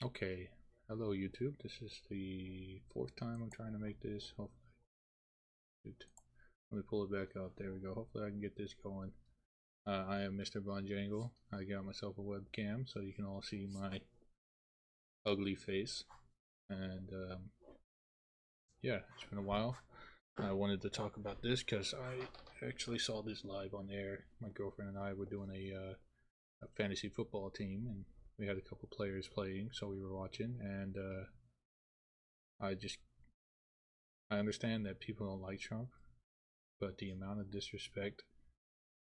Okay, hello YouTube. This is the fourth time I'm trying to make this. Hopefully, let me pull it back up. There we go. Hopefully I can get this going. I am Mr. Von Jangle. I got myself a webcam so you can all see my ugly face. And yeah, it's been a while. I wanted to talk about this because I actually saw this live on air. My girlfriend and I were doing a fantasy football team, and we had a couple players playing, so we were watching. And I just I understand that people don't like Trump, but the amount of disrespect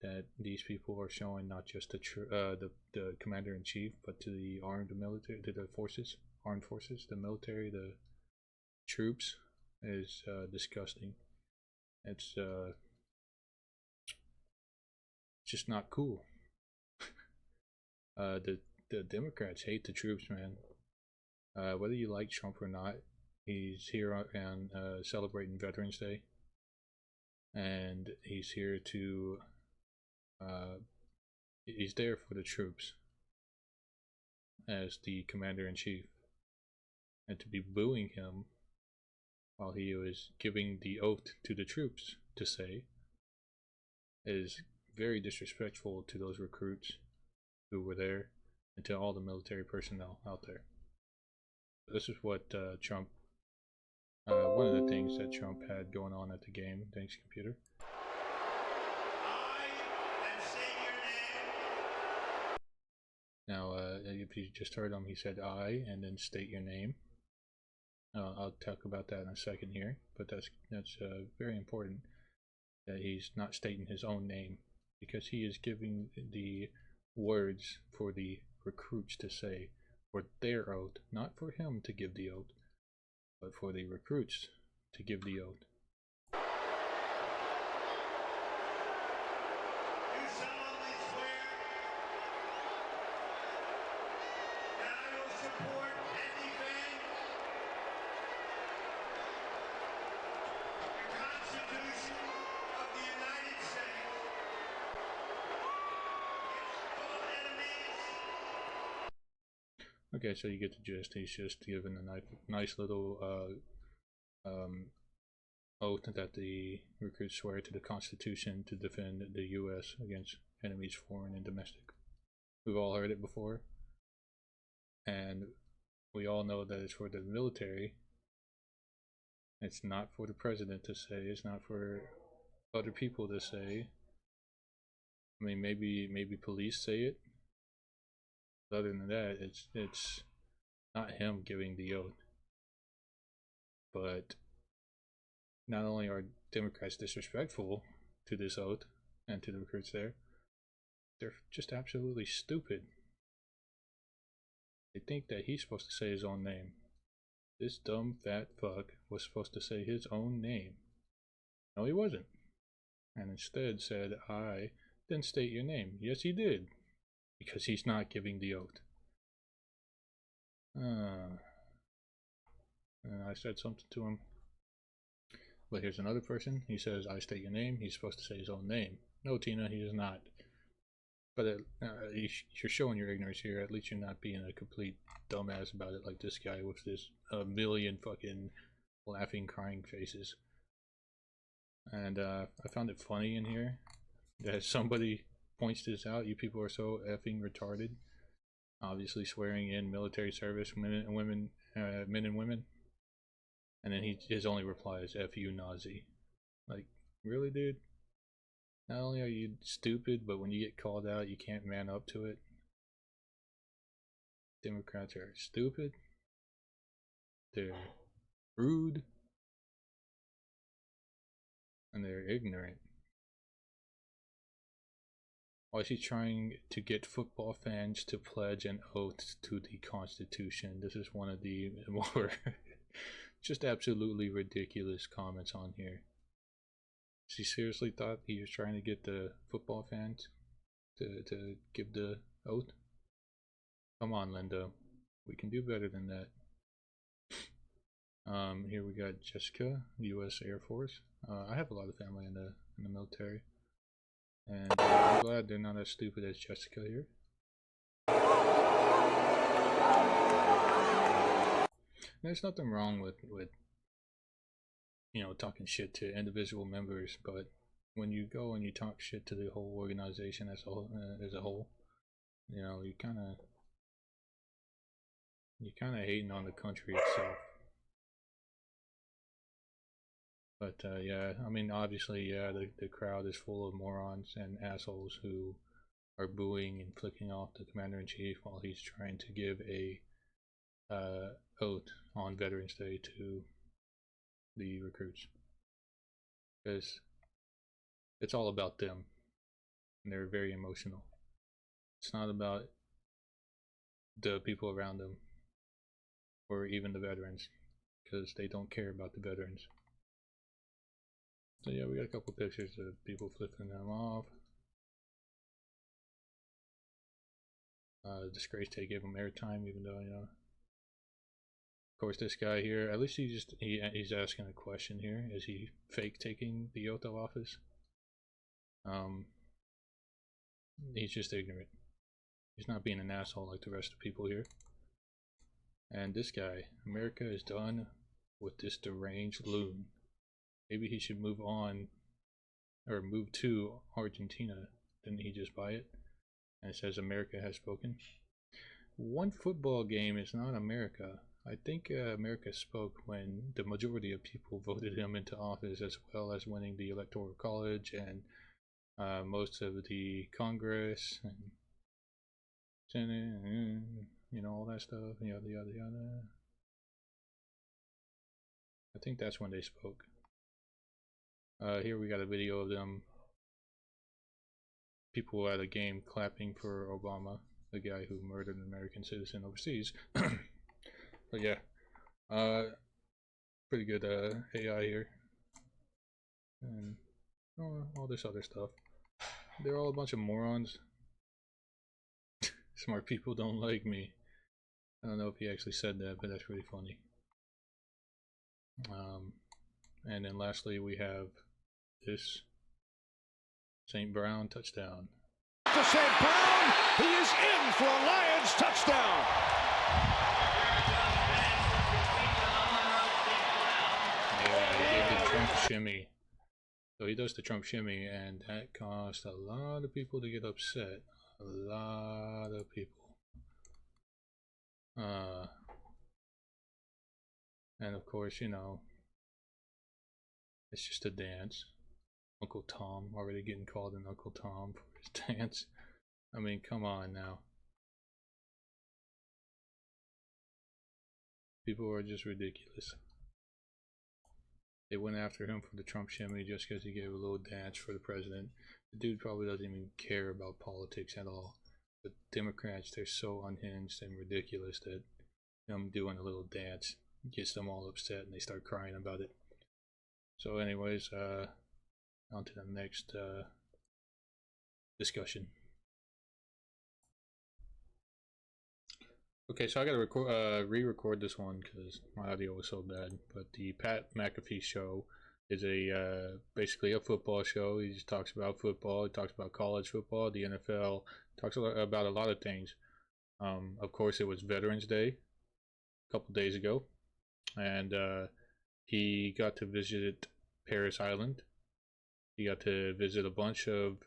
that these people are showing, not just the commander in chief, but to the armed military, to the forces, armed forces, the military, the troops, is disgusting. It's just not cool. The Democrats hate the troops, man. Whether you like Trump or not, he's here and celebrating Veterans Day, and he's here to he's there for the troops as the commander in chief, and to be booing him while he was giving the oath to the troops to say is very disrespectful to those recruits who were there and to all the military personnel out there. This is what Trump, one of the things that Trump had going on at the game. Thanks, computer. Now, if you just heard him, he said "I" and then state your name. I'll talk about that in a second here, but that's very important that he's not stating his own name, because he is giving the words for the recruits to say for their oath, not for him to give the oath, but for the recruits to give the oath. Okay, so you get the gist. He's just given a nice little oath that the recruits swear to the Constitution to defend the U.S. against enemies, foreign and domestic. We've all heard it before, and we all know that it's for the military. It's not for the president to say. It's not for other people to say. I mean, maybe police say it. But other than that, it's not him giving the oath. But not only are Democrats disrespectful to this oath and to the recruits there, they're just absolutely stupid. They think that he's supposed to say his own name. This dumb fat fuck was supposed to say his own name. No, he wasn't. And instead said, "I," then state your name. Yes, he did. Because he's not giving the oath. I said something to him. But here's another person. He says, "I state your name." He's supposed to say his own name. No, Tina, he is not. But you're showing your ignorance here. At least you're not being a complete dumbass about it like this guy with this million fucking laughing, crying faces. And I found it funny in here that somebody points this out. You people are so effing retarded. Obviously swearing in military service, men and women. And then his only reply is "F you, Nazi." Like, really, dude? Not only are you stupid, but when you get called out, you can't man up to it. Democrats are stupid. They're rude. And they're ignorant. Why is he trying to get football fans to pledge an oath to the Constitution? This is one of the more just absolutely ridiculous comments on here. He seriously thought he was trying to get the football fans to give the oath? Come on, Linda. We can do better than that. Here we got Jessica, U.S. Air Force. I have a lot of family in the military, and I'm glad they're not as stupid as Jessica here. there's nothing wrong with talking shit to individual members, but when you go and you talk shit to the whole organization as a whole, you kind of hating on the country itself. But yeah, I mean, obviously, yeah, the crowd is full of morons and assholes who are booing and flicking off the commander-in-chief while he's trying to give a oath on Veterans Day to the recruits, because it's all about them and they're very emotional. It's not about the people around them or even the veterans, because they don't care about the veterans. So yeah, we got a couple pictures of people flipping them off. Disgrace they gave him airtime, even though, of course, this guy here, at least he's asking a question here. Is he fake taking the oath of office? He's just ignorant. He's not being an asshole like the rest of the people here. And this guy, America is done with this deranged loon. Maybe he should move on, or move to Argentina. Didn't he just buy it? And it says America has spoken. One football game is not America. I think America spoke when the majority of people voted him into office, as well as winning the Electoral College and most of the Congress and Senate, and, all that stuff, yada yada yada. I think that's when they spoke. Here we got a video of them, people at a game clapping for Obama, the guy who murdered an American citizen overseas. But yeah, pretty good AI here, and all this other stuff. They're all a bunch of morons. Smart people don't like me. I don't know if he actually said that, but that's pretty funny. And then lastly, we have this St. Brown touchdown. To St. Brown, he is in for a Lions touchdown. Yeah, he did the Trump shimmy. So he does the Trump shimmy, and that caused a lot of people to get upset. A lot of people. And of course, it's just a dance. Uncle Tom already getting called an Uncle Tom for his dance. I mean, come on now. People are just ridiculous. They went after him for the Trump shimmy just because he gave a little dance for the president. The dude probably doesn't even care about politics at all. But Democrats, they're so unhinged and ridiculous that him doing a little dance gets them all upset and they start crying about it. So anyways, on to the next discussion. Okay, so I gotta re-record this one because my audio was so bad. But the Pat McAfee show is basically a football show. He just talks about football. He talks about college football, the NFL. Talks about a lot of things. Of course, it was Veterans Day a couple days ago, and he got to visit Parris Island. He got to visit a bunch of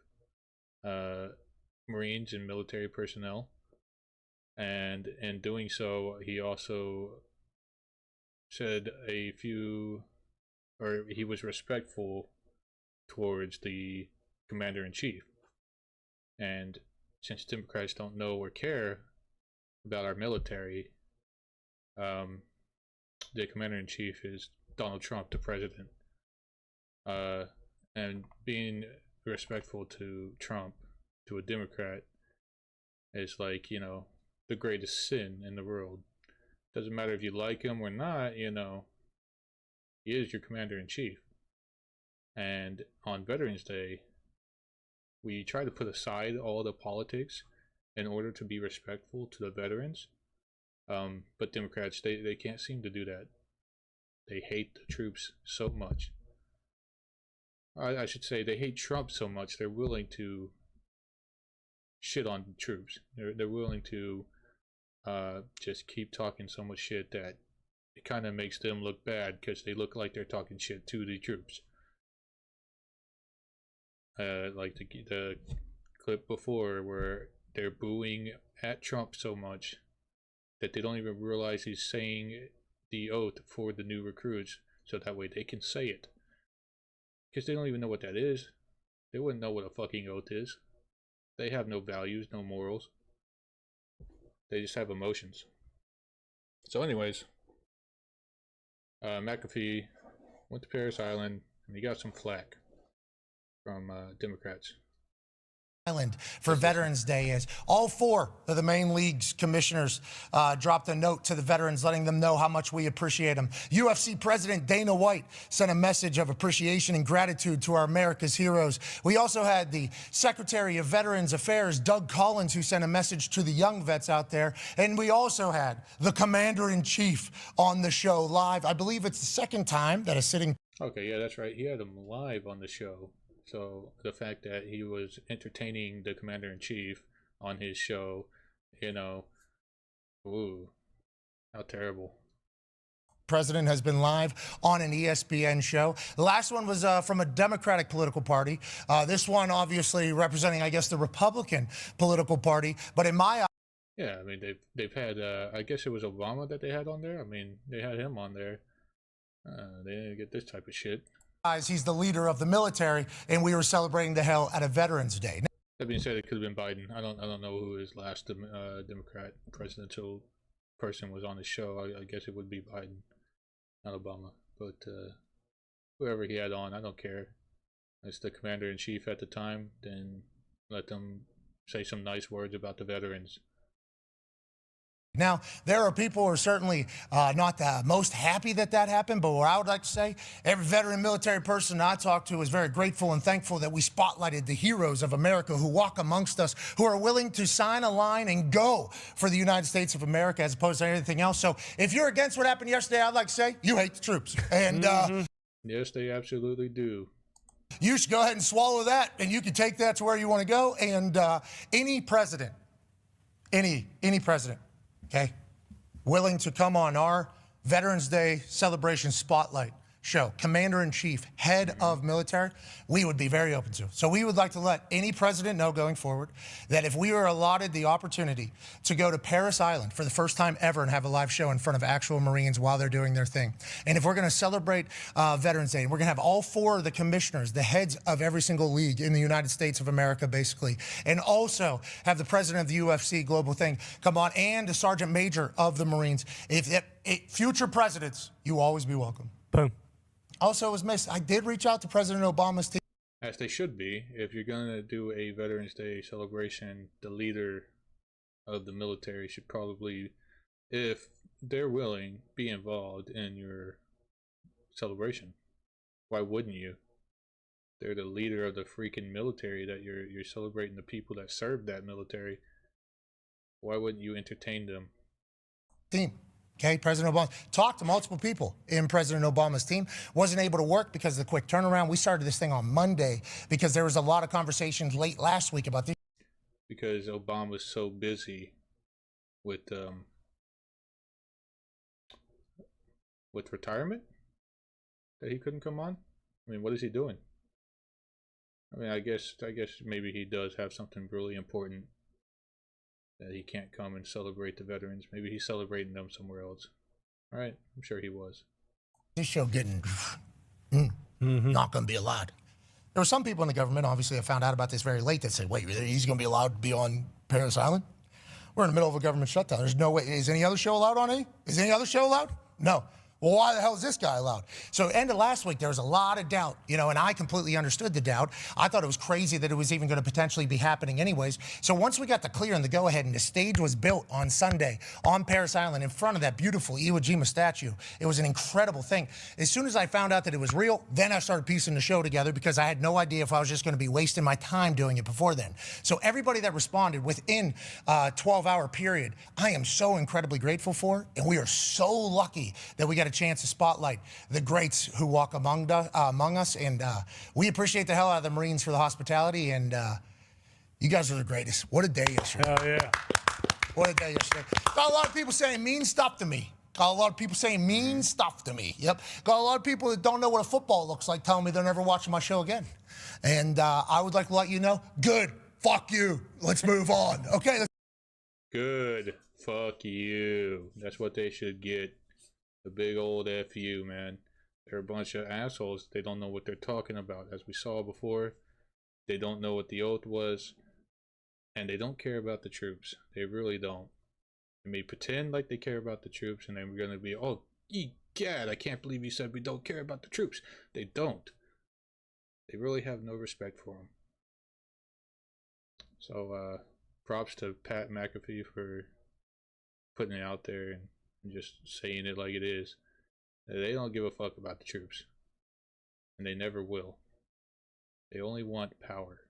Marines and military personnel. And in doing so, he also said he was respectful towards the commander-in-chief. And since Democrats don't know or care about our military, the commander-in-chief is Donald Trump, the president. And being respectful to Trump, to a Democrat, is like, the greatest sin in the world. Doesn't matter if you like him or not, he is your commander-in-chief. And on Veterans Day, we try to put aside all the politics in order to be respectful to the veterans. But Democrats, they can't seem to do that. They hate the troops so much. I should say they hate Trump so much they're willing to shit on the troops. They're willing to just keep talking so much shit that it kind of makes them look bad because they look like they're talking shit to the troops. Like the clip before where they're booing at Trump so much that they don't even realize he's saying the oath for the new recruits, so that way they can say it. Because they don't even know what that is. They wouldn't know what a fucking oath is. They have no values, no morals. They just have emotions. So anyways, McAfee went to Parris Island and he got some flack from Democrats. Island for Veterans Day is all 4 of the main league's commissioners dropped a note to the veterans letting them know how much we appreciate them. UFC President Dana White sent a message of appreciation and gratitude to our America's heroes. We also had the Secretary of Veterans Affairs, Doug Collins, who sent a message to the young vets out there. And we also had the Commander-in-Chief on the show live. I believe it's the second time that a sitting... Okay, yeah, that's right. He had him live on the show. So the fact that he was entertaining the Commander-in-Chief on his show, you know, ooh, how terrible. President has been live on an ESPN show. The last one was from a Democratic political party. This one obviously representing, I guess, the Republican political party. But in my... Yeah, I mean, they've had, I guess it was Obama that they had on there. I mean, they had him on there. They didn't get this type of shit. He's the leader of the military, and we were celebrating the hell at a Veterans Day. That being said, it could have been Biden. I don't know who his last Democrat presidential person was on the show. I guess it would be Biden, not Obama. But whoever he had on, I don't care. As the Commander-in-Chief at the time, then let them say some nice words about the veterans. Now, there are people who are certainly not the most happy that that happened, but what I would like to say, every veteran military person I talked to is very grateful and thankful that we spotlighted the heroes of America who walk amongst us, who are willing to sign a line and go for the United States of America as opposed to anything else. So if you're against what happened yesterday, I'd like to say you hate the troops. And yes, they absolutely do. You should go ahead and swallow that, and you can take that to where you want to go. And any president, any president, okay, willing to come on our Veterans Day celebration spotlight show, Commander-in-Chief, head of military, we would be very open to. So we would like to let any president know going forward that if we were allotted the opportunity to go to Parris Island for the first time ever and have a live show in front of actual Marines while they're doing their thing, and if we're going to celebrate Veterans Day, and we're going to have all 4 of the commissioners, the heads of every single league in the United States of America, basically, and also have the president of the UFC global thing come on, and the sergeant major of the Marines. If future presidents, you always be welcome. Boom. Also, it was missed. I did reach out to President Obama's team. As they should be. If you're going to do a Veterans Day celebration, the leader of the military should probably, if they're willing, be involved in your celebration. Why wouldn't you? They're the leader of the freaking military that you're celebrating the people that served that military. Why wouldn't you entertain them? Team. Okay, President Obama talked to multiple people in President Obama's team. Wasn't able to work because of the quick turnaround. We started this thing on Monday because there was a lot of conversations late last week about this. Because Obama's so busy with retirement that he couldn't come on. I mean, what is he doing? I mean, I guess maybe he does have something really important that he can't come and celebrate the veterans. Maybe he's celebrating them somewhere else. All right, I'm sure he was. This show getting not going to be allowed. There were some people in the government, obviously, I found out about this very late, that said, wait, he's going to be allowed to be on Parris Island? We're in the middle of a government shutdown. There's no way. Is any other show allowed on any? Is any other show allowed? No. Well, why the hell is this guy allowed? So end of last week, there was a lot of doubt, and I completely understood the doubt. I thought it was crazy that it was even going to potentially be happening anyways. So once we got the clear and the go-ahead and the stage was built on Sunday on Parris Island in front of that beautiful Iwo Jima statue, it was an incredible thing. As soon as I found out that it was real, then I started piecing the show together because I had no idea if I was just going to be wasting my time doing it before then. So everybody that responded within a 12-hour period, I am so incredibly grateful for, and we are so lucky that we got a chance to spotlight the greats who walk among us, and we appreciate the hell out of the Marines for the hospitality, and you guys are the greatest. What a day yesterday. Hell yeah. What a day yesterday. Got a lot of people saying mean stuff to me. Got a lot of people saying mean stuff to me. Yep. Got a lot of people that don't know what a football looks like telling me they're never watching my show again. And I would like to let you know, good, fuck you. Let's move on. Okay. Good, fuck you. That's what they should get. A big old F you, man. They're a bunch of assholes. They don't know what they're talking about. As we saw before, they don't know what the oath was. And they don't care about the troops. They really don't. They may pretend like they care about the troops, and then we're going to be, oh, egad, I can't believe you said we don't care about the troops. They don't. They really have no respect for them. So, props to Pat McAfee for putting it out there and just saying it like it is. They don't give a fuck about the troops. And they never will. They only want power.